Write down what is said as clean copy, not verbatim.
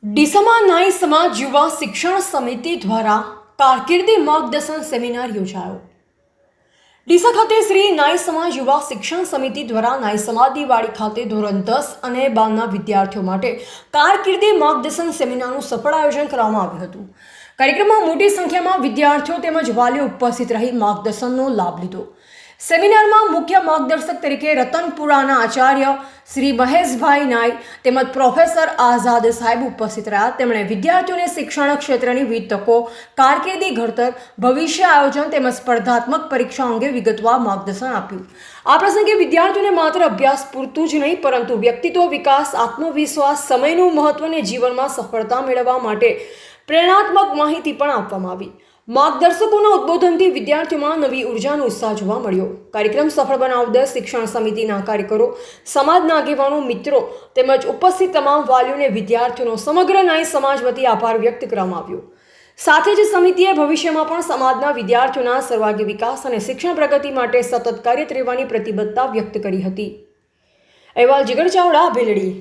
ડીસામાં નાઈ સમાજ યુવા શિક્ષણ સમિતિ દ્વારા કારકિર્દી માર્ગદર્શન સેમિનાર યોજાયો। ડીસા ખાતે શ્રી નાઈ સમાજ યુવા શિક્ષણ સમિતિ દ્વારા નાઈ સમાજની વાડી ખાતે ધોરણ 10 અને 12ના વિદ્યાર્થીઓ માટે કારકિર્દી માર્ગદર્શન સેમિનારનું સફળ આયોજન કરવામાં આવ્યું હતું। કાર્યક્રમમાં મોટી સંખ્યામાં વિદ્યાર્થીઓ તેમજ વાલીઓ ઉપસ્થિત રહી માર્ગદર્શનનો લાભ લીધો। સેમિનારમાં મુખ્ય માર્ગદર્શક તરીકે રતનપુરાના આચાર્ય શ્રી મહેશભાઈ નાઈ તેમજ પ્રોફેસર આઝાદ સાહેબ ઉપસ્થિત રહ્યા। તેમણે વિદ્યાર્થીઓને શિક્ષણ ક્ષેત્રની વિવિધ તકો, કારકિર્દી ઘડતર, ભવિષ્ય આયોજન તેમજ સ્પર્ધાત્મક પરીક્ષા અંગે વિગતવાર માર્ગદર્શન આપ્યું। આ પ્રસંગે વિદ્યાર્થીઓને માત્ર અભ્યાસ પૂરતું જ નહીં પરંતુ વ્યક્તિત્વ વિકાસ, આત્મવિશ્વાસ, સમયનું મહત્વ અને જીવનમાં સફળતા મેળવવા માટે પ્રેરણાત્મક માહિતી પણ આપવામાં આવી। માર્ગદર્શકોના ઉદ્બોધનથી વિદ્યાર્થીઓમાં નવી ઉર્જાનો ઉત્સાહ જોવા મળ્યો। કાર્યક્રમ સફળ બનાવવા શિક્ષણ સમિતિના કાર્યકરો, સમાજના આગેવાનો, મિત્રો તેમજ ઉપસ્થિત તમામ વાલીઓને વિદ્યાર્થીઓનો સમગ્ર નાઈ સમાજ વતી આભાર વ્યક્ત કરવામાં આવ્યો। સાથે જ સમિતિએ ભવિષ્યમાં પણ સમાજના વિદ્યાર્થીઓના સર્વાંગી વિકાસ અને શિક્ષણ પ્રગતિ માટે સતત કાર્યરત રહેવાની પ્રતિબદ્ધતા વ્યક્ત કરી હતી। અહેવાલ જીગર ચાવડા, ભીલડી।